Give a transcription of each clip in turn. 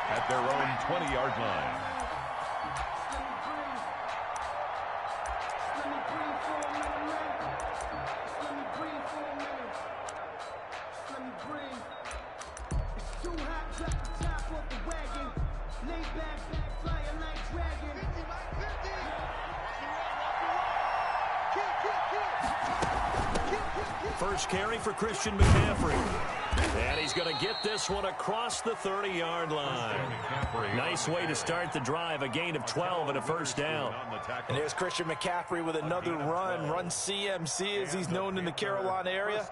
at their own 20-yard line. First carry for Christian McCaffrey. And he's going to get this one across the 30-yard line. Nice way to start the drive. A gain of 12 and a first down. And there's Christian McCaffrey with another run CMC, as he's known in the Carolina area.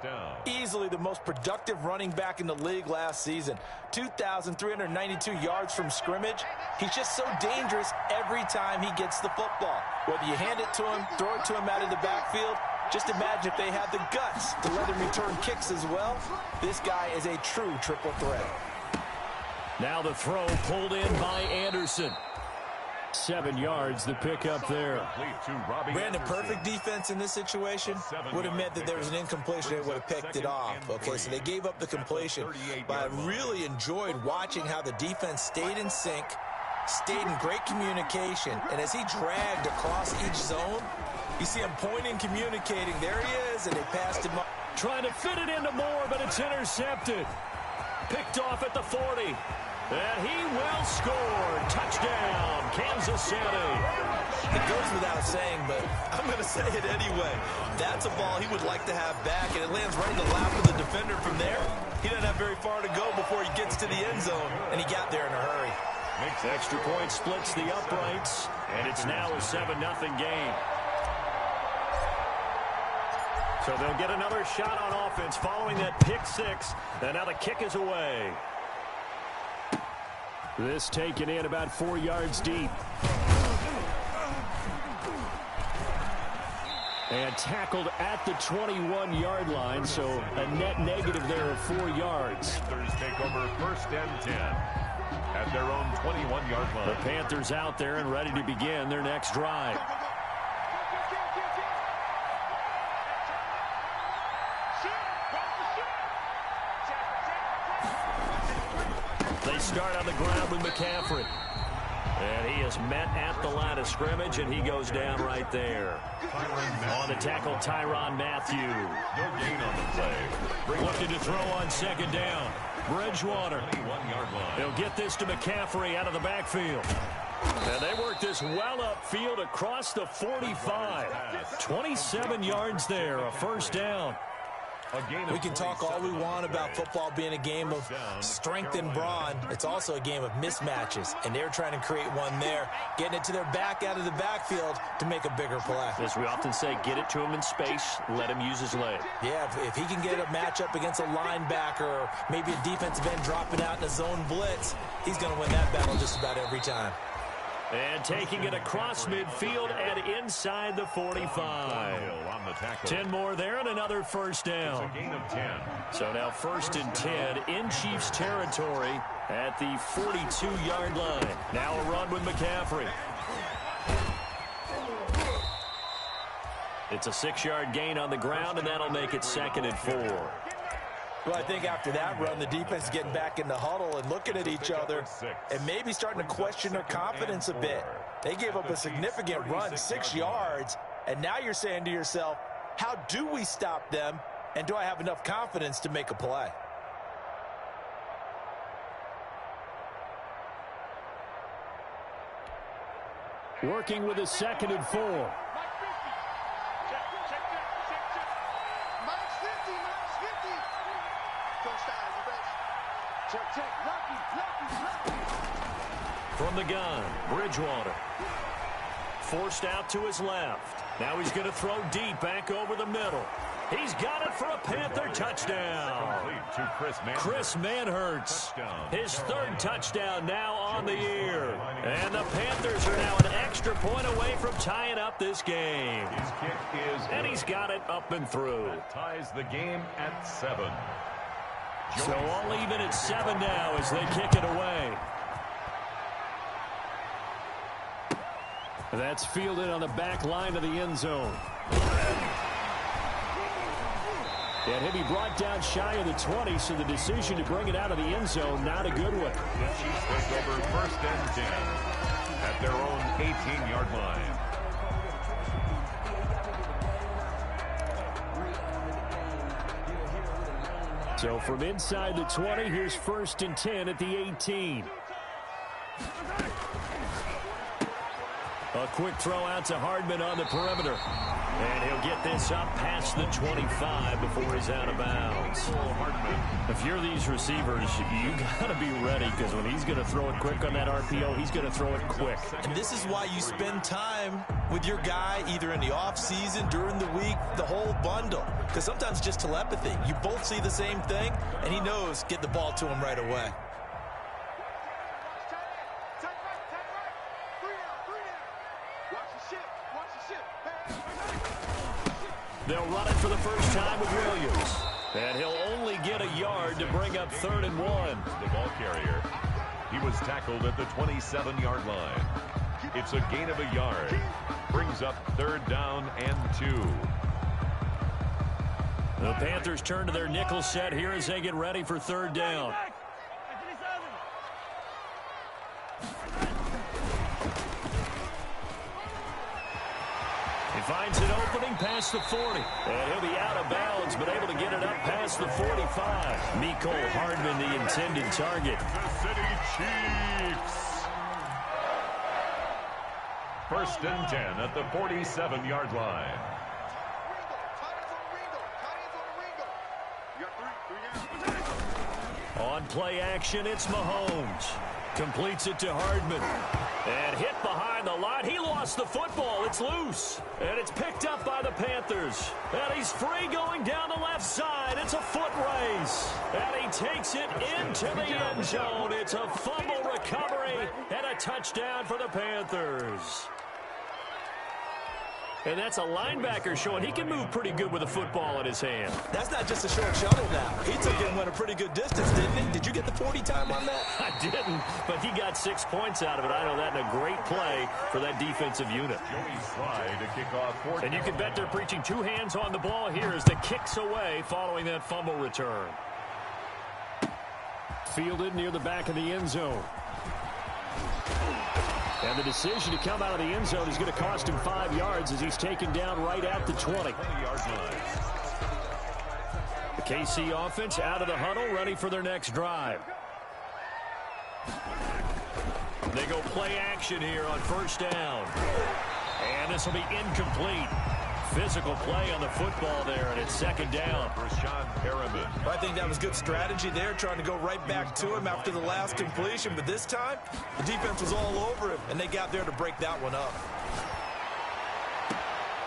Easily the most productive running back in the league last season. 2,392 yards from scrimmage. He's just so dangerous every time he gets the football. Whether you hand it to him, throw it to him out of the backfield, just imagine if they have the guts to let him return kicks as well. This guy is a true triple threat. Now the throw pulled in by Anderson. 7 yards, the pickup there. Brandon, perfect defense in this situation would have meant that there was an incompletion. They would have picked it off. Okay, so they gave up the completion. But I really enjoyed watching how the defense stayed in sync, stayed in great communication, and as he dragged across each zone, you see him pointing, communicating. There he is, and they passed him up. Trying to fit it into Moore, but it's intercepted. Picked off at the 40. And he will score. Touchdown, Kansas City. It goes without saying, but I'm going to say it anyway. That's a ball he would like to have back, and it lands right in the lap of the defender from there. He doesn't have very far to go before he gets to the end zone, and he got there in a hurry. Extra point splits the uprights, and it's now a 7-0 game. So they'll get another shot on offense following that pick six. And now the kick is away. This taken in about 4 yards deep. And tackled at the 21-yard line, so a net negative there of 4 yards. Panthers take over first and 10 at their own 21-yard line. The Panthers out there and ready to begin their next drive. They start on the ground with McCaffrey. And he is met at the line of scrimmage, and he goes down right there. On the tackle, Tyrann Mathieu. No gain on the play. Looking to throw on second down. Bridgewater. He'll get this to McCaffrey out of the backfield. And they work this well upfield across the 45. 27 yards there, a first down. We can talk all we want about football being a game of strength and brawn. It's also a game of mismatches, and they're trying to create one there, getting it to their back out of the backfield to make a bigger play. As we often say, get it to him in space, let him use his leg. Yeah, if he can get a matchup against a linebacker or maybe a defensive end dropping out in a zone blitz, he's going to win that battle just about every time. And taking it across midfield and inside the 45. 10 more there and another first down. So now first and 10 in Chiefs territory at the 42-yard line. Now a run with McCaffrey. It's a 6-yard gain on the ground, and that'll make it 2nd and 4. Well, I think after that run, the defense is getting back in the huddle and looking at each other and maybe starting to question their confidence a bit. They gave up a significant run, 6 yards, and now you're saying to yourself, how do we stop them, and do I have enough confidence to make a play? Working with a 2nd and 4. From the gun, Bridgewater. Forced out to his left. Now he's going to throw deep back over the middle. He's got it for a Panther touchdown. Chris Manhertz. His 3rd touchdown now on the year. And the Panthers are now an extra point away from tying up this game. His kick is and he's got it up and through. That ties the game at 7. So all even at 7 now as they kick it away. That's fielded on the back line of the end zone. And he'll be brought down shy of the 20, so the decision to bring it out of the end zone, not a good one. The Chiefs will takes over 1st and 10 at their own 18-yard line. So from inside the 20, here's 1st and 10 at the 18. A quick throw out to Hardman on the perimeter. And he'll get this up past the 25 before he's out of bounds. If you're these receivers, you got to be ready, because when he's going to throw it quick on that RPO, he's going to throw it quick. And this is why you spend time with your guy either in the offseason, during the week, the whole bundle. Because sometimes it's just telepathy. You both see the same thing, and he knows get the ball to him right away. They'll run it for the first time with Williams. And he'll only get a yard to bring up 3rd and 1. The ball carrier. He was tackled at the 27-yard line. It's a gain of a yard. Brings up 3rd down and 2. The Panthers turn to their nickel set here as they get ready for 3rd down. He finds an opening past the 40. And he'll be out of bounds, but able to get it up past the 45. Mecole Hardman, the intended target. The City Chiefs. 1st and 10 at the 47-yard line. On play action, it's Mahomes. Completes it to Hardman. And hit behind the line. He lost the football. It's loose. And it's picked up by the Panthers. And he's free going down the left side. It's a foot race. And he takes it into the end zone. It's a fumble recovery and a touchdown for the Panthers. And that's a linebacker showing he can move pretty good with a football in his hand. That's not just a short shuttle now. He took it and went a pretty good distance, didn't he? Did you get the 40 time on that? I didn't, but he got 6 points out of it. I know that in a great play for that defensive unit. Joey Slye to kick off. And you can bet they're preaching 2 hands on the ball here as the kicks away following that fumble return. Fielded near the back of the end zone. And the decision to come out of the end zone is going to cost him 5 yards as he's taken down right at the 20. The KC offense out of the huddle, ready for their next drive. They go play action here on 1st down. And this will be incomplete. Physical play on the football there, and it's 2nd down. I think that was good strategy there, trying to go right back to him after the last completion. But this time, the defense was all over him, and they got there to break that one up.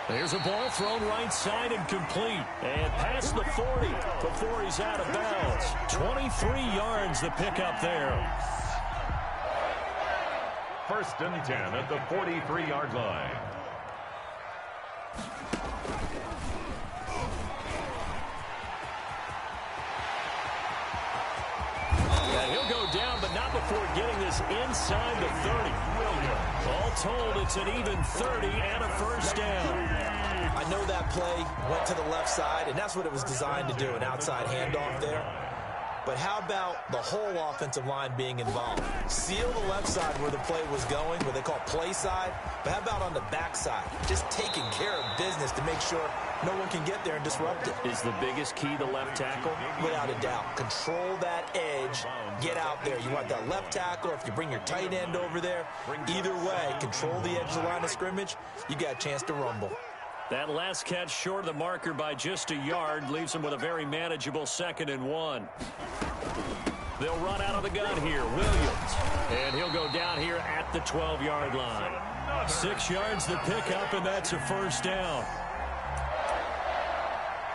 There's a ball thrown right side and complete. And past the 40 before he's out of bounds. 23 yards the pickup there. 1st and 10 at the 43-yard line. He'll go down, but not before getting this inside the 30. All told, it's an even 30 and a 1st down. I know that play went to the left side, and that's what it was designed to do, an outside handoff there. But how about the whole offensive line being involved? Seal the left side where the play was going, what they call play side. But how about on the back side? Just taking care of business to make sure no one can get there and disrupt it. Is the biggest key the left tackle? Without a doubt. Control that edge. Get out there. You want that left tackle, or if you bring your tight end over there. Either way, control the edge of the line of scrimmage. You got a chance to rumble. That last catch short of the marker by just a yard leaves him with a very manageable 2nd and 1. They'll run out of the gun here. Williams. And he'll go down here at the 12-yard line. 6 yards the pickup, and that's a 1st down.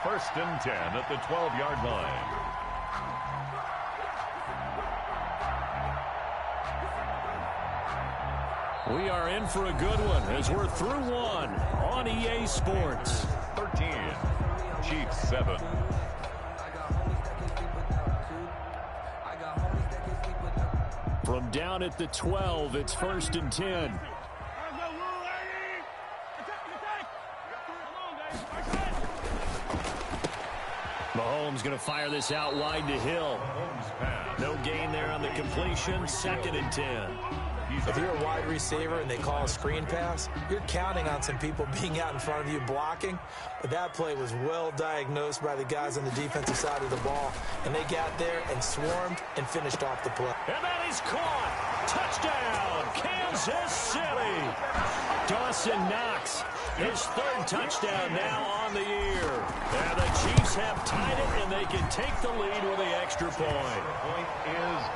1st and 10 at the 12-yard line. We are in for a good one as we're through one on EA Sports. 13, Chiefs 7. From down at the 12, it's 1st and 10. Mahomes going to fire this out wide to Hill. No gain there on the completion, 2nd and 10. If you're a wide receiver and they call a screen pass, you're counting on some people being out in front of you blocking. But that play was well diagnosed by the guys on the defensive side of the ball. And they got there and swarmed and finished off the play. And that is caught. Touchdown, Kansas City. Dawson Knox, his 3rd touchdown now on the year. And the Chiefs have tied it, and they can take the lead with the extra point.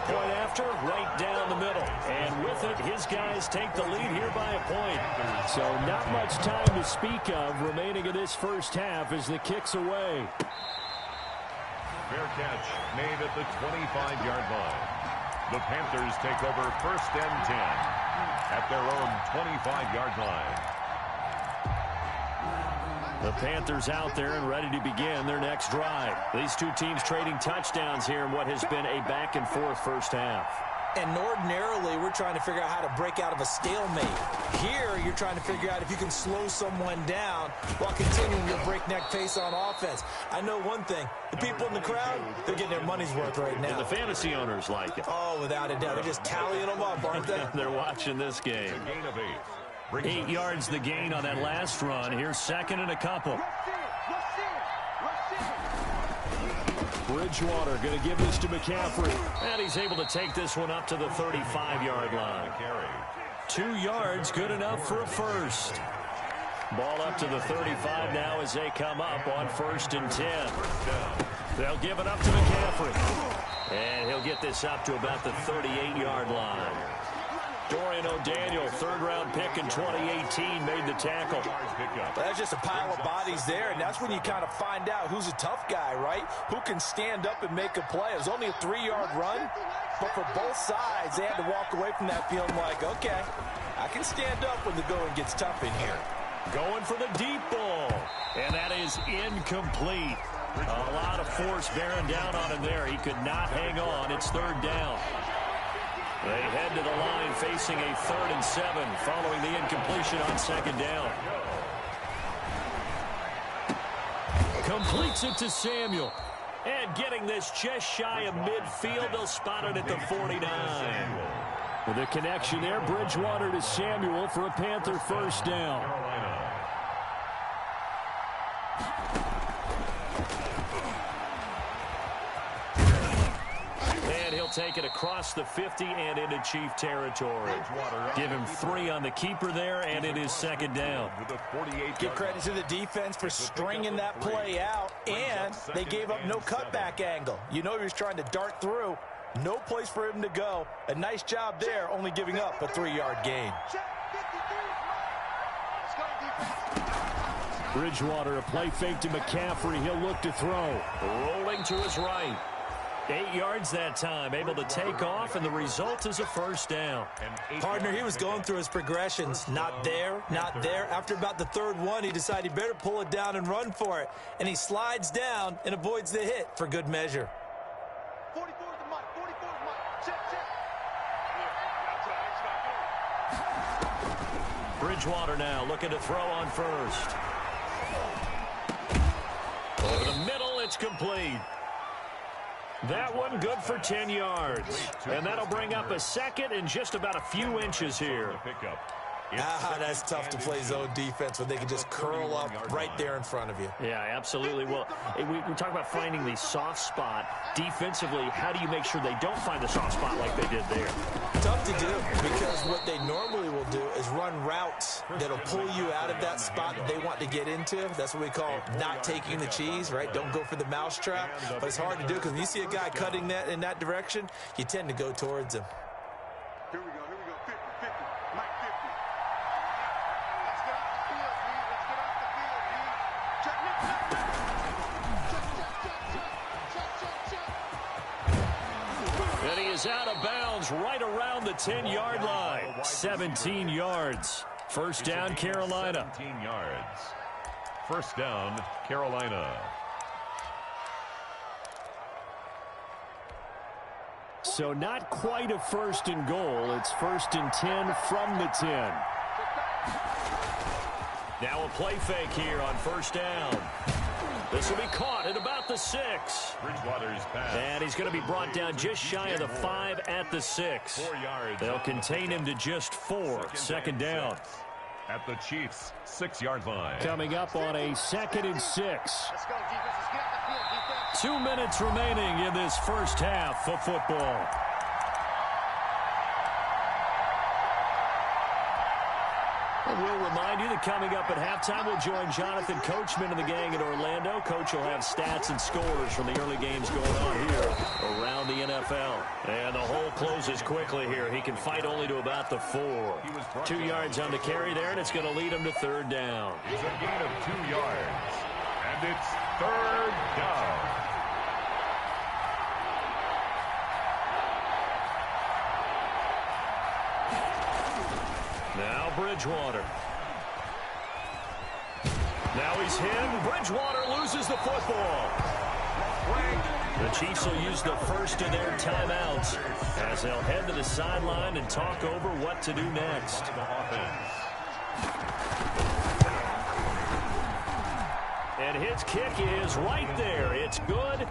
Point after, right down the middle. And with it, his guys take the lead here by a point. So not much time to speak of remaining in this first half as the kick's away. Fair catch made at the 25-yard line. The Panthers take over 1st and 10 at their own 25-yard line. The Panthers out there and ready to begin their next drive. These two teams trading touchdowns here in what has been a back-and-forth first half. And ordinarily, we're trying to figure out how to break out of a stalemate. Here, you're trying to figure out if you can slow someone down while continuing your breakneck pace on offense. I know one thing. The people in the crowd, they're getting their money's worth right now. And the fantasy owners like it. Oh, without a doubt. They're just tallying them up, aren't they? They're watching this game. 8 yards the gain on that last run. Here's 2nd and a couple. Bridgewater going to give this to McCaffrey. And he's able to take this one up to the 35-yard line. 2 yards, good enough for a first. Ball up to the 35 now as they come up on 1st and 10. They'll give it up to McCaffrey. And he'll get this up to about the 38-yard line. Dorian O'Daniel, 3rd-round pick in 2018, made the tackle. That's just a pile of bodies there, and that's when you kind of find out who's a tough guy, right? Who can stand up and make a play. It was only a 3-yard run, but for both sides, they had to walk away from that feeling like, okay, I can stand up when the going gets tough in here. Going for the deep ball, and that is incomplete. A lot of force bearing down on him there. He could not hang on. It's 3rd down. They head to the line facing a 3rd and 7 following the incompletion on 2nd down. Completes it to Samuel. And getting this just shy of midfield, they'll spot it at the 49. With a connection there, Bridgewater to Samuel for a Panther 1st down. Take it across the 50 and into Chief territory. Give him 3 on the keeper there, and it is 2nd down. Give credit to the defense for stringing that play out, and they gave up no cutback angle. You know he was trying to dart through. No place for him to go. A nice job there, only giving up a 3-yard gain. Bridgewater, a play fake to McCaffrey. He'll look to throw. Rolling to his right. 8 yards that time, able to take off, and the result is a 1st down. Partner, he was going through his progressions. Not there, not there. After about the 3rd one, he decided he better pull it down and run for it. And he slides down and avoids the hit for good measure. 44 to Mike, 44 to Mike. Check. Bridgewater now looking to throw on 1st. Over the middle, it's complete. That one good for 10 yards. And that'll bring up a 2nd and just about a few inches here. That's tough to play zone defense when they can just curl up right there in front of you. Yeah, absolutely. Well, we talk about finding the soft spot. Defensively, how do you make sure they don't find the soft spot like they did there? Tough to do, because what they normally will do is run routes that'll pull you out of that spot that they want to get into. That's what we call not taking the cheese, right? Don't go for the mousetrap. But it's hard to do, because when you see a guy cutting that in that direction, you tend to go towards him. Here we go. 50, Mike 50. Let's get off the field, D. Check. And he is out of bounds right around the 10-yard line. 17 yards. 1st down, Carolina. 17 yards. 1st down, Carolina. So not quite a 1st and goal. It's 1st and 10 from the 10. Now a play fake here on 1st down. This will be caught at about the 6. Bridgewater's pass. And he's going to be brought down just shy of the 5 at the 6. 4 yards. They'll contain him to just 4. Second down. At the Chiefs' 6-yard line. Coming up on a 2nd and 6. 2 minutes remaining in this first half of football. We'll remind you that coming up at halftime, we'll join Jonathan Coachman and the gang in Orlando. Coach will have stats and scores from the early games going on here around the NFL. And the hole closes quickly here. He can fight only to about the 4. 2 yards on the carry there, and it's going to lead him to 3rd down. It's a gain of 2 yards, and it's 3rd down. Now Bridgewater. Now he's hit. Bridgewater loses the football. The Chiefs will use the first of their timeouts as they'll head to the sideline and talk over what to do next. And his kick is right there. It's good.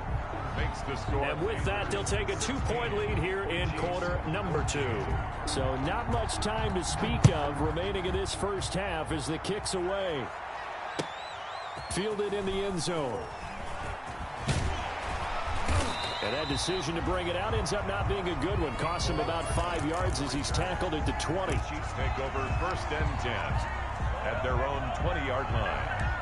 Makes the score. And with that, they'll take a 2-point lead here in quarter number 2. So not much time to speak of remaining in this first half as the kick's away. Fielded in the end zone. And that decision to bring it out ends up not being a good one. Costs him about 5 yards as he's tackled at the 20. Chiefs take over 1st and 10 at their own 20-yard line.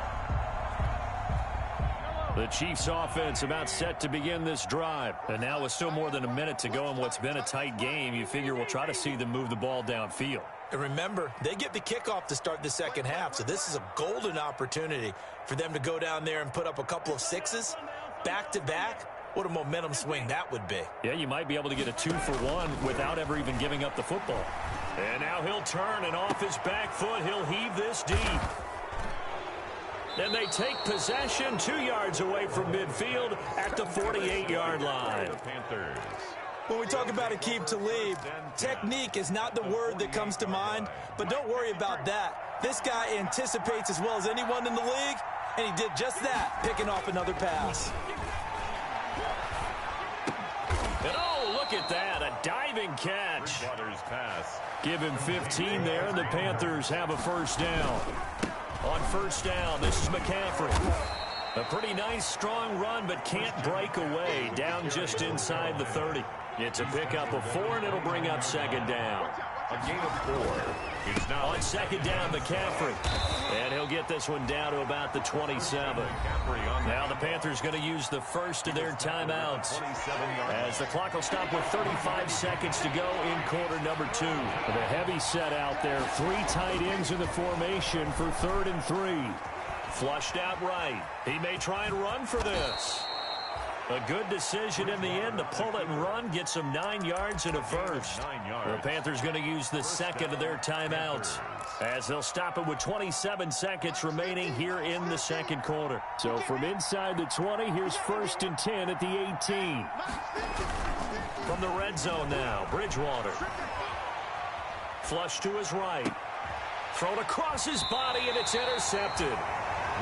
The Chiefs offense about set to begin this drive. And now with still more than a minute to go in what's been a tight game, you figure we'll try to see them move the ball downfield. And remember, they get the kickoff to start the second half, so this is a golden opportunity for them to go down there and put up a couple of 6s back-to-back. What a momentum swing that would be. Yeah, you might be able to get a 2-for-1 without ever even giving up the football. And now he'll turn, and off his back foot, he'll heave this deep. Then they take possession 2 yards away from midfield at the 48-yard line. Panthers. When we talk about a keep to lead, technique is not the word that comes to mind, but don't worry about that. This guy anticipates as well as anyone in the league, and he did just that, picking off another pass. And oh, look at that, a diving catch. Bridgewater's pass. Give him 15 there, and the Panthers have a first down. On first down, this is McCaffrey. A pretty nice, strong run, but can't break away. Down just inside the 30. It's a pickup of 4, and it'll bring up 2nd down. A gain of 4. It's now On 2nd down, McCaffrey. And he'll get this one down to about the 27. Now the Panthers going to use the first of their timeouts as the clock will stop with 35 seconds to go in quarter number 2. With a heavy set out there, 3 tight ends in the formation for 3rd and 3. Flushed out right. He may try and run for this. A good decision in the end to pull it and run, get some 9 yards and a first. 9 yards. The Panthers going to use the second of their timeouts as they'll stop it with 27 seconds remaining here in the second quarter. So from inside the 20, here's 1st and 10 at the 18. From the red zone now, Bridgewater. Flush to his right. Thrown across his body, and it's intercepted.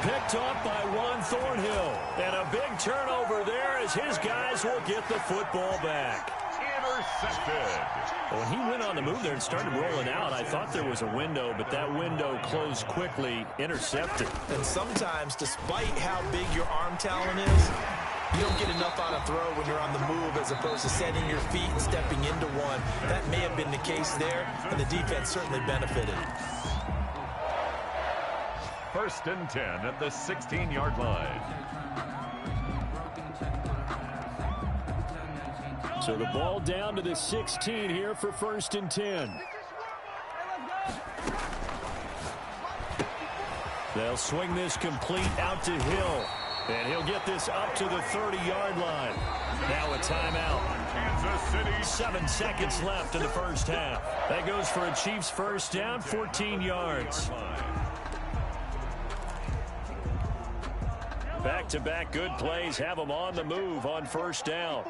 Picked off by Juan Thornhill. And a big turnover there as his guys will get the football back. Intercepted. When he went on the move there and started rolling out, I thought there was a window, but that window closed quickly. Intercepted. And sometimes, despite how big your arm talent is, you don't get enough on a throw when you're on the move as opposed to setting your feet and stepping into one. That may have been the case there, and the defense certainly benefited. 1st and 10 at the 16-yard line. So the ball down to the 16 here for 1st and 10. They'll swing this complete out to Hill. And he'll get this up to the 30-yard line. Now a timeout. Kansas City. 7 seconds left in the first half. That goes for a Chiefs first down, 14 yards. Back-to-back good plays have them on the move on first down.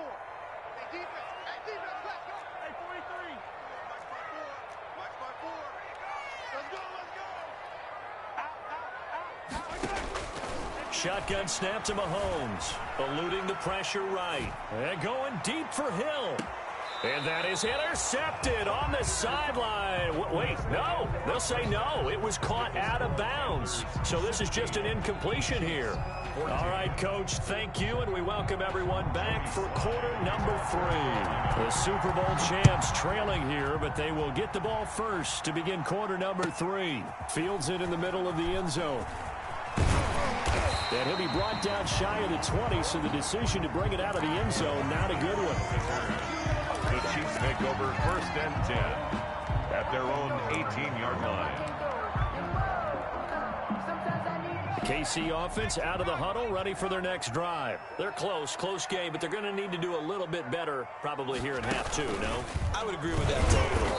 Shotgun snap to Mahomes. Eluding the pressure right. And going deep for Hill. And that is intercepted on the sideline. Wait, no. They'll say no. It was caught out of bounds. So this is just an incompletion here. All right, Coach, thank you, and we welcome everyone back for quarter number 3. The Super Bowl champs trailing here, but they will get the ball first to begin quarter number 3. Fields it in the middle of the end zone. And he'll be brought down shy of the 20, so the decision to bring it out of the end zone, not a good one. The Chiefs take over 1st and 10 at their own 18-yard line. KC offense out of the huddle, ready for their next drive. They're close game, but they're going to need to do a little bit better probably here in half 2, no? I would agree with that totally.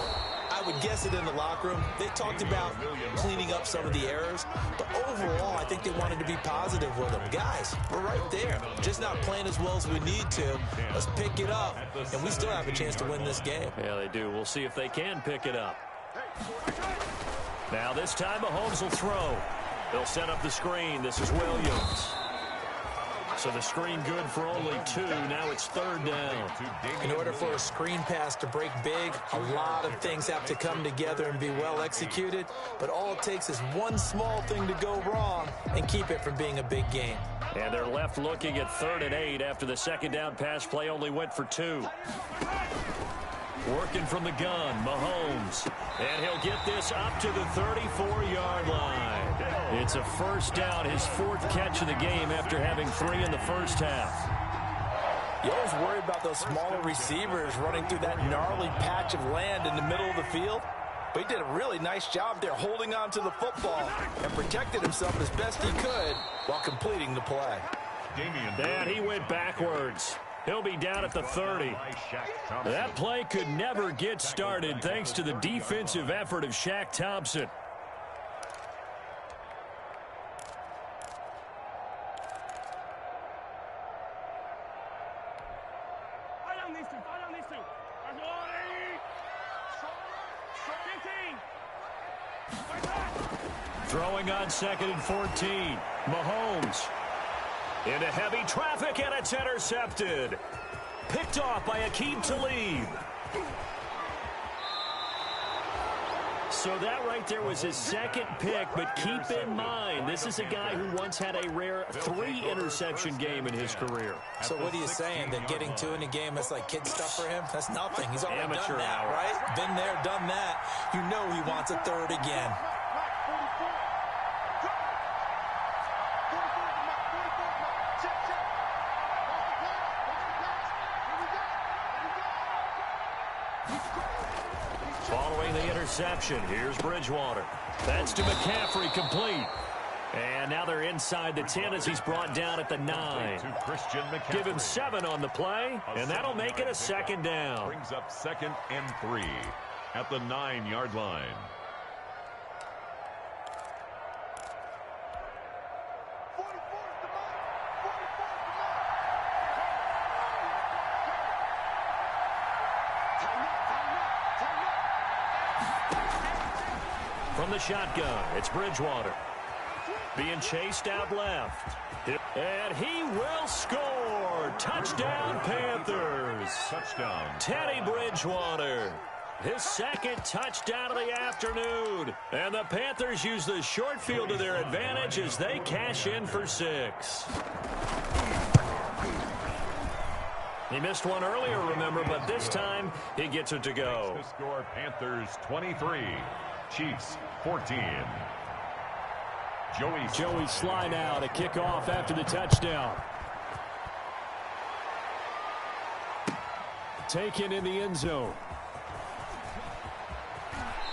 I would guess it in the locker room. They talked about cleaning up some of the errors, but overall, I think they wanted to be positive with them. Guys, we're right there. Just not playing as well as we need to. Let's pick it up, and we still have a chance to win this game. Yeah, they do. We'll see if they can pick it up. Now this time, Mahomes will throw. They'll set up the screen. This is Williams. So the screen good for only 2. Now it's 3rd down. In order for a screen pass to break big, a lot of things have to come together and be well executed. But all it takes is one small thing to go wrong and keep it from being a big game. And they're left looking at 3rd and 8 after the 2nd down pass play only went for 2. Working from the gun, Mahomes. And he'll get this up to the 34-yard line. It's a 1st down, his 4th catch of the game after having 3 in the first half. You always worry about those smaller receivers running through that gnarly patch of land in the middle of the field. But he did a really nice job there holding on to the football and protected himself as best he could while completing the play. And he went backwards. He'll be down at the 30. That play could never get started thanks to the defensive effort of Shaq Thompson. Throwing on 2nd and 14. Mahomes. Into heavy traffic, and it's intercepted. Picked off by Akeem Talib. So that right there was his 2nd pick, but keep in mind, this is a guy who once had a rare 3-interception game in his career. So what are you saying, that getting 2 in a game is like kid stuff for him? That's nothing. He's already Amateur done that, hour. right? Been there, done that. You know he wants a 3rd again. Following the interception, here's Bridgewater. That's to McCaffrey, complete. And now they're inside the 10 as he's brought down at the 9. Give him 7 on the play, and that'll make it a 2nd down. Brings up 2nd and 3 at the 9-yard line. From the shotgun, it's Bridgewater. Being chased out left. And he will score. Touchdown, Panthers. Touchdown. Teddy Bridgewater. His 2nd touchdown of the afternoon. And the Panthers use the short field to their advantage as they cash in for 6. He missed one earlier, remember, but this time he gets it to go. The score, Panthers 23, Chiefs 14. Joey slide now to kick off after the touchdown. Taken in the end zone.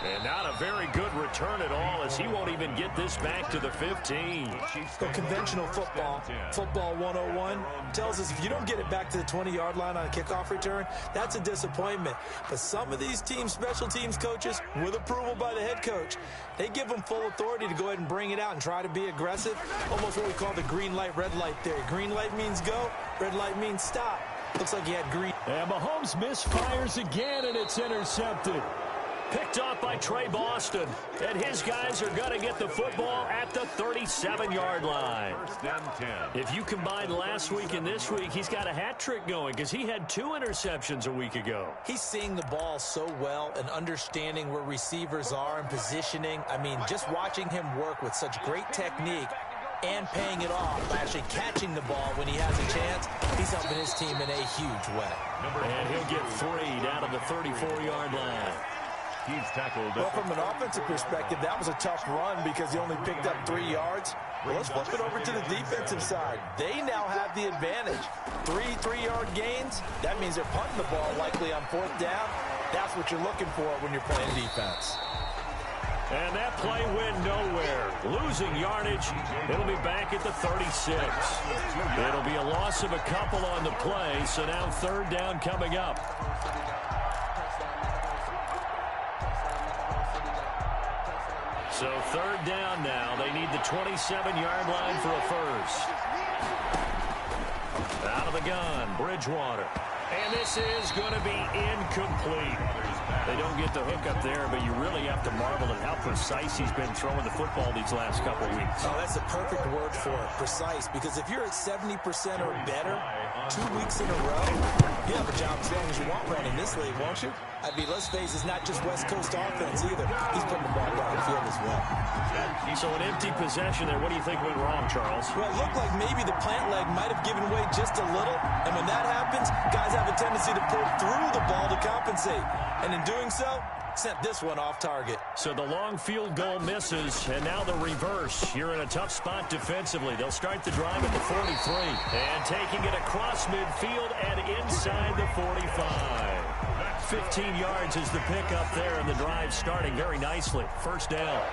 And not a very good return at all, as he won't even get this back to the 15. So conventional football, football 101, tells us if you don't get it back to the 20-yard line on a kickoff return, that's a disappointment. But some of these teams, special teams coaches, with approval by the head coach, they give them full authority to go ahead and bring it out and try to be aggressive. Almost what we call the green light, red light theory. Green light means go, red light means stop. Looks like he had green. And Mahomes misfires again, and it's intercepted. Picked off by Trey Boston. And his guys are going to get the football at the 37-yard line. First and 10. If you combine last week and this week, he's got a hat trick going because he had 2 interceptions a week ago. He's seeing the ball so well and understanding where receivers are and positioning. I mean, just watching him work with such great technique and paying it off by actually catching the ball when he has a chance, he's helping his team in a huge way. And he'll get 3 down to the 34-yard line. He's tackled. Well, from an offensive perspective, that was a tough run because he only picked up 3 yards. Well, let's flip it over to the defensive side. They now have the advantage. 3 3-yard gains. That means they're punting the ball likely on 4th down. That's what you're looking for when you're playing defense. And that play went nowhere. Losing yardage. It'll be back at the 36. It'll be a loss of a couple on the play, so now 3rd down coming up. So 3rd down now. They need the 27-yard line for a first. Out of the gun, Bridgewater. And this is going to be incomplete. They don't get the hook up there, but you really have to marvel at how precise he's been throwing the football these last couple of weeks. Oh, that's a perfect word for it, precise, because if you're at 70% or better 2 weeks in a row, you have a job as long as you want one in this league, won't you? I mean, let's face it, it's not just West Coast offense either. He's putting the ball downfield as well. So an empty possession there. What do you think went wrong, Charles? Well, it looked like maybe the plant leg might have given way just a little. And when that happens, guys have a tendency to pull through the ball to compensate. And in doing so, sent this one off target. So the long field goal misses, and now the reverse. You're in a tough spot defensively. They'll start the drive at the 43. And taking it across midfield and inside the 45. 15 yards is the pickup there, and the drive starting very nicely. First down.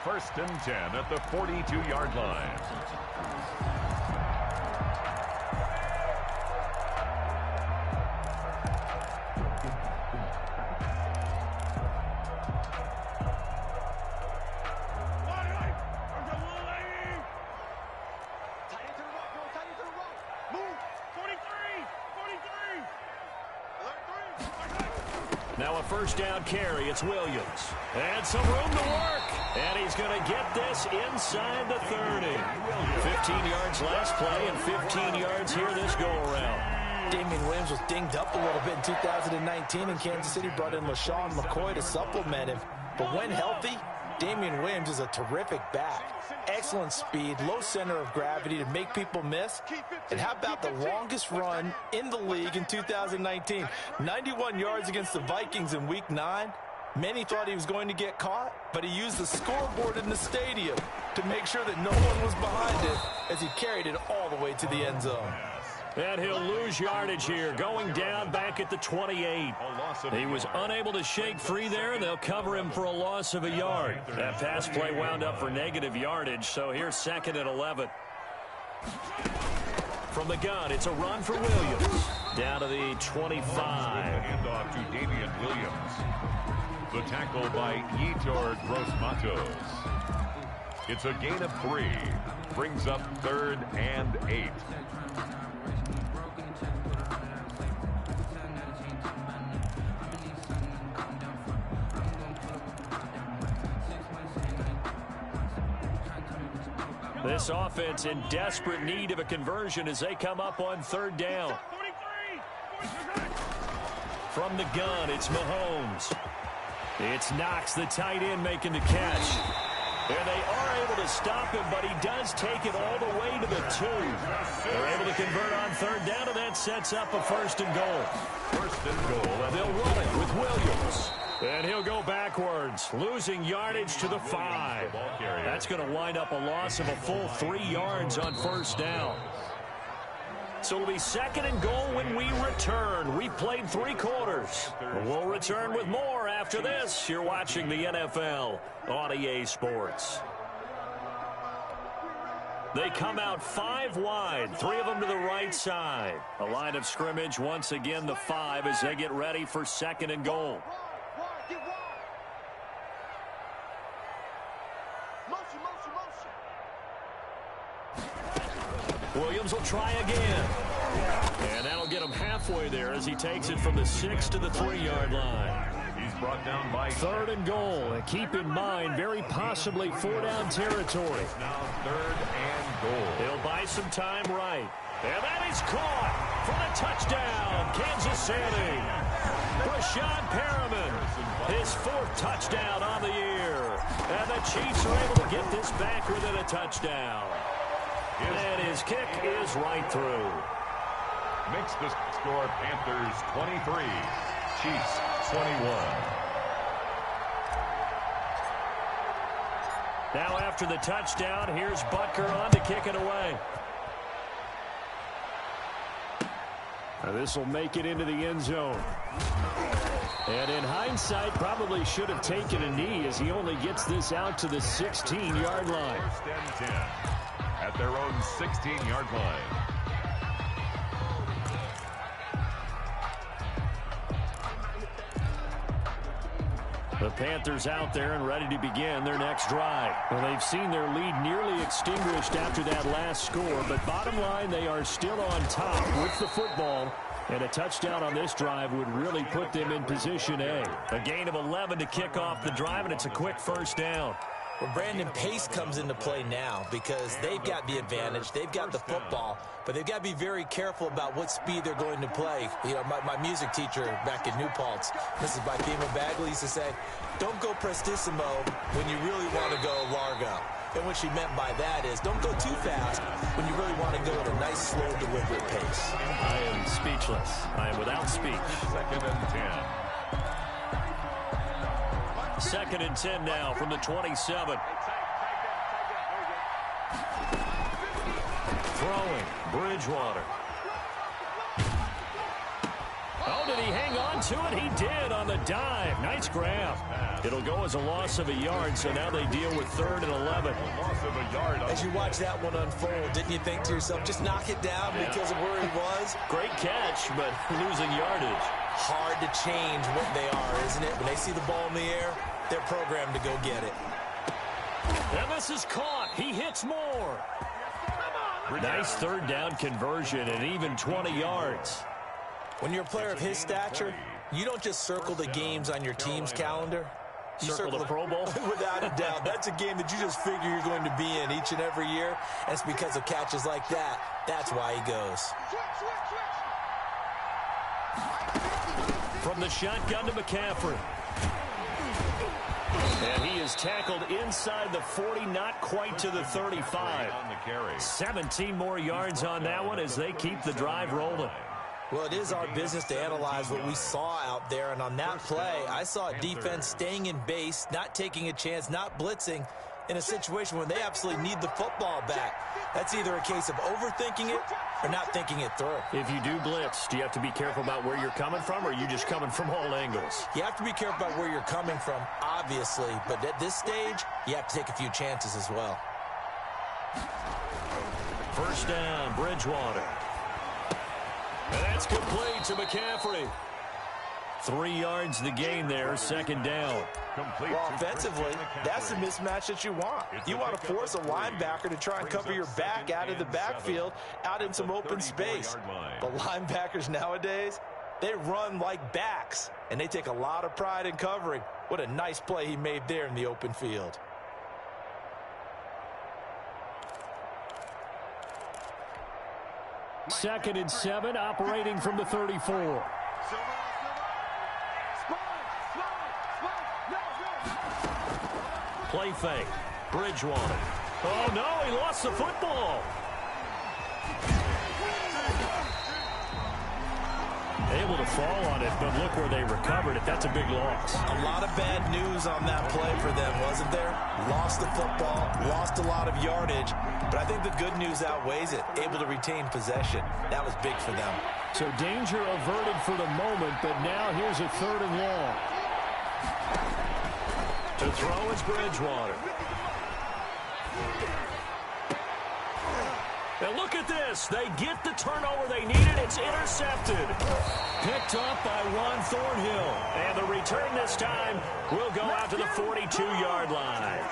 First and 10 at the 42-yard line. Now a first down carry. It's Williams. And some room to work. And he's going to get this inside the 30. 15 yards last play and 15 yards here this go-around. Damian Williams was dinged up a little bit in 2019, and Kansas City brought in LaShawn McCoy to supplement him. But when healthy, Damian Williams is a terrific back. Excellent speed, low center of gravity to make people miss. And how about the longest run in the league in 2019? 91 yards against the Vikings in Week 9. Many thought he was going to get caught, but he used the scoreboard in the stadium to make sure that no one was behind him as he carried it all the way to the end zone. And he'll lose yardage here, going down back at the 28. He was unable to shake free there, and they'll cover him for a loss of a yard. That pass play wound up for negative yardage, so here's 2nd and 11. From the gun, it's a run for Williams. Down to the 25. Handoff to Damian Williams. The tackle by Yetur Gross-Matos. It's a gain of 3. Brings up 3rd and 8. This offense in desperate need of a conversion as they come up on 3rd down. From the gun, it's Mahomes. It's Knox, the tight end, making the catch. And they are able to stop him, but he does take it all the way to the 2. They're able to convert on 3rd down, and that sets up a 1st and goal. 1st and goal. They'll run it with Williams. And he'll go backwards, losing yardage to the 5. That's going to wind up a loss of a full 3 yards on 1st down. So it'll be 2nd and goal when we return. We've played 3 quarters. We'll return with more after this. You're watching the NFL on EA Sports. They come out 5 wide, 3 of them to the right side. A line of scrimmage once again, the 5, as they get ready for 2nd and goal. Williams will try again. And that'll get him halfway there as he takes it from the 6 to the 3-yard line. He's brought down by 3rd and goal. And keep in mind, very possibly 4-down territory. now 3rd and goal. He'll buy some time right. And that is caught for the touchdown, Kansas City. Brashad Perriman, his 4th touchdown on the year. And the Chiefs are able to get this back within a touchdown. And his kick is right through. Makes the score Panthers 23, Chiefs 21. Now after the touchdown, here's Butker on to kick it away. Now this will make it into the end zone. And in hindsight, probably should have taken a knee as he only gets this out to the 16-yard line. 1st and 10 at their own 16-yard line. The Panthers out there and ready to begin their next drive. Well, they've seen their lead nearly extinguished after that last score, but bottom line, they are still on top with the football, and a touchdown on this drive would really put them in position A. A gain of 11 to kick off the drive, and it's a quick 1st down. Well, Brandon, pace comes into play now because they've got the advantage. They've got the football, but they've got to be very careful about what speed they're going to play. You know, my music teacher back in New Paltz, Mrs. Bifema Bagley, used to say, don't go prestissimo when you really want to go largo. And what she meant by that is don't go too fast when you really want to go at a nice, slow, deliberate pace. I am speechless. I am without speech. 2nd and 10. 2nd and 10 now from the 27. Throwing, Bridgewater. Oh, did he hang on to it? He did on the dive. Nice grab. It'll go as a loss of a yard, so now they deal with 3rd and 11. Loss of a yard. As you watch that one unfold, didn't you think to yourself, just knock it down because of where he was? Great catch, but losing yardage. Hard to change what they are, isn't it? When they see the ball in the air, they're programmed to go get it. And this is caught. He hits more. Nice 3rd down conversion and even 20 yards. When you're a player of his stature, you don't just circle the games on your team's calendar. You Circle the Pro Bowl? Without a doubt. That's a game that you just figure you're going to be in each and every year. And it's because of catches like that. That's why he goes. From the shotgun to McCaffrey. And he is tackled inside the 40, not quite to the 35. 17 more yards on that one as they keep the drive rolling. Well, it is our business to analyze what we saw out there, and on that play, I saw a defense staying in base, not taking a chance, not blitzing in a situation where they absolutely need the football back. That's either a case of overthinking it or not thinking it through. If you do blitz, do you have to be careful about where you're coming from, or are you just coming from all angles? You have to be careful about where you're coming from, obviously, but at this stage, you have to take a few chances as well. 1st down, Bridgewater. And that's complete to McCaffrey. 3 yards the gain there, 2nd down. Well, offensively, that's the mismatch that you want. You want to force a linebacker to try and cover your back out of the backfield, out in some open space. But linebackers nowadays, they run like backs, and they take a lot of pride in covering. What a nice play he made there in the open field. Second and 7, operating from the 34. Play fake. Bridgewater. Oh, no, he lost the football. Able to fall on it, but look where they recovered it. That's a big loss. A lot of bad news on that play for them, wasn't there? Lost the football, lost a lot of yardage, but I think the good news outweighs it. Able to retain possession. That was big for them. So danger averted for the moment, but now here's a 3rd and long. To throw is Bridgewater. And look at this. They get the turnover they needed. It's intercepted. Picked up by Juan Thornhill. And the return this time will go out to the 42-yard line.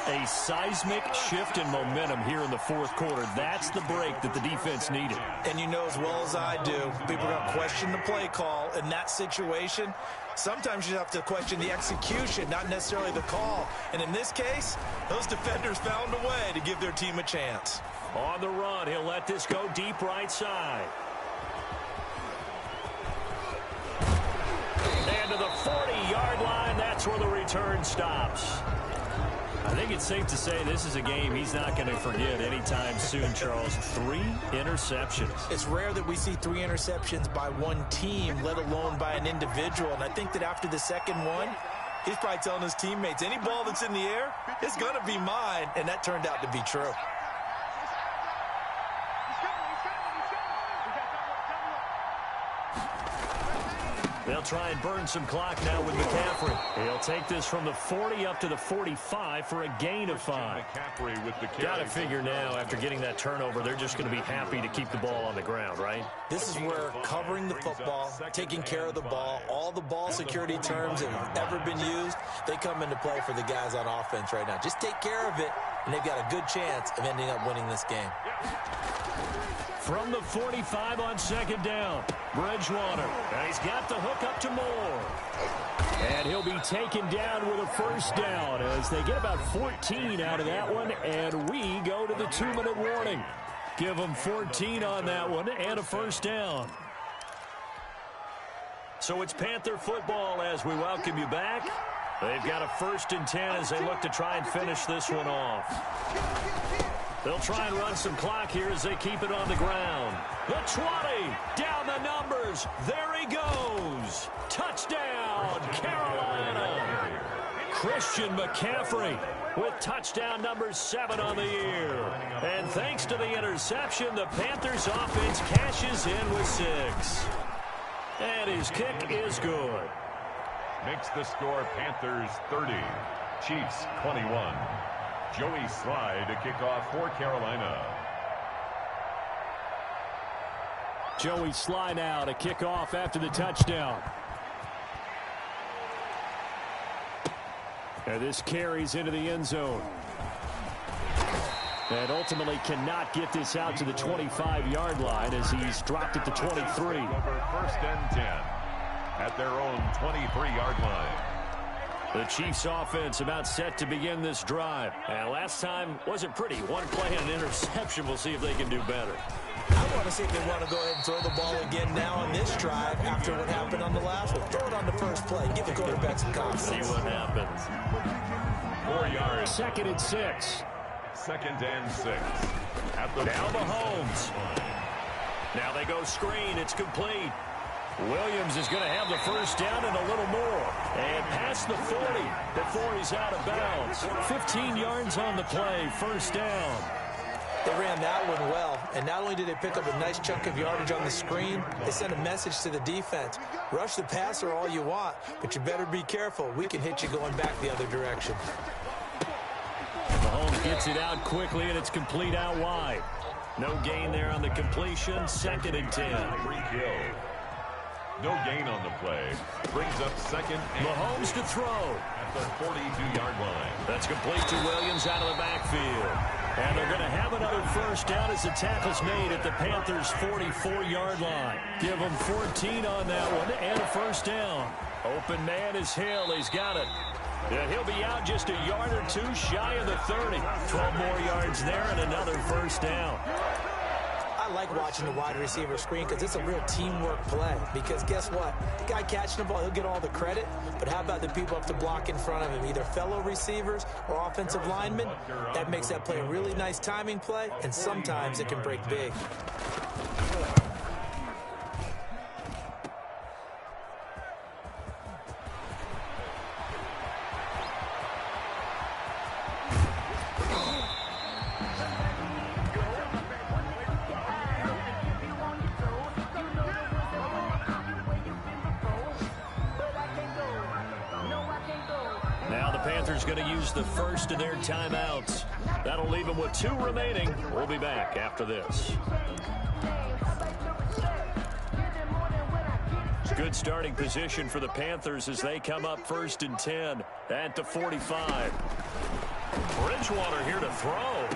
A seismic shift in momentum here in the fourth quarter. That's the break that the defense needed. And you know as well as I do, people are going to question the play call in that situation. Sometimes you have to question the execution, not necessarily the call. And in this case, those defenders found a way to give their team a chance. On the run, he'll let this go deep right side. And to the 40-yard line, that's where the return stops. I think it's safe to say this is a game he's not going to forget anytime soon, Charles. 3 interceptions. It's rare that we see 3 interceptions by one team, let alone by an individual. And I think that after the second one, he's probably telling his teammates, any ball that's in the air, it's going to be mine. And that turned out to be true. They'll try and burn some clock now with McCaffrey. He'll take this from the 40 up to the 45 for a gain of 5. Got to figure now, after getting that turnover, they're just going to be happy to keep the ball on the ground, right? This is where covering the football, taking care of the ball, all the ball security terms that have ever been used, they come into play for the guys on offense right now. Just take care of it, and they've got a good chance of ending up winning this game. From the 45 on second down, Bridgewater. And he's got the hook up to Moore. And he'll be taken down with a first down as they get about 14 out of that one, and we go to the 2-minute warning. Give them 14 on that one and a first down. So it's Panther football as we welcome you back. They've got a 1st and 10 as they look to try and finish this one off. They'll try and run some clock here as they keep it on the ground. The 20, down the numbers. There he goes. Touchdown, Carolina. Christian McCaffrey with touchdown number 7 on the year. And thanks to the interception, the Panthers offense cashes in with 6. And his kick is good. Makes the score Panthers 30, Chiefs 21. Joey Sly to kick off for Carolina. Joey Sly now to kick off after the touchdown. And this carries into the end zone. And ultimately cannot get this out to the 25-yard line as he's dropped at the 23. Over 1st and 10 at their own 23-yard line. The Chiefs offense about set to begin this drive. And last time wasn't pretty. One play and an interception. We'll see if they can do better. I want to see if they want to go ahead and throw the ball again now on this drive after what happened on the last one. Throw it on the first play. Give the quarterback some confidence. See what happens. 4 yards. 2nd and 6. 2nd and 6. At the now Mahomes. Now they go screen. It's complete. Williams is going to have the first down and a little more. And past the 40 before he's out of bounds. 15 yards on the play. First down. They ran that one well. And not only did they pick up a nice chunk of yardage on the screen, they sent a message to the defense. Rush the passer all you want, but you better be careful. We can hit you going back the other direction. Mahomes gets it out quickly, and it's complete out wide. No gain there on the completion. 2nd and 10. No gain on the play. Brings up 2nd and Mahomes to throw. At the 42-yard line. That's complete to Williams out of the backfield. And they're going to have another first down as the tackle's made at the Panthers' 44-yard line. Give them 14 on that one and a first down. Open man is Hill. He's got it. And he'll be out just a yard or 2 shy of the 30. 12 more yards there and another first down. I like watching the wide receiver screen because it's a real teamwork play. Because guess what? The guy catching the ball, he'll get all the credit. But how about the people up to block in front of him, either fellow receivers or offensive linemen? That makes that play a really nice timing play, and sometimes it can break big. Going to use the first of their timeouts. That'll leave them with 2 remaining. We'll be back after this. Good starting position for the Panthers as they come up 1st and 10 at the 45. Bridgewater here to throw.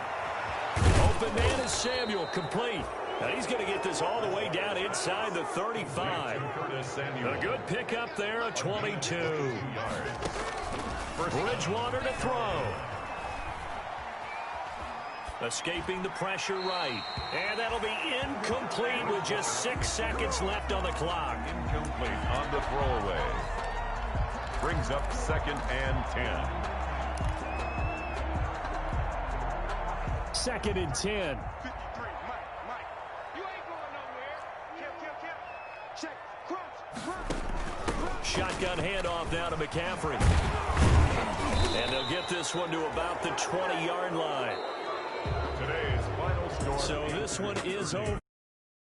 Open man is Samuel, complete. Now he's going to get this all the way down inside the 35. A good pickup there, a 22. Bridgewater to throw. Escaping the pressure right. And that'll be incomplete with just 6 seconds left on the clock. Incomplete on the throwaway. Brings up 2nd and 10. 2nd and 10. 53, Mike. You ain't going nowhere. Check. Crunch. Shotgun handoff now to McCaffrey. And they'll get this one to about the 20-yard line. Today's final score. So this one is over.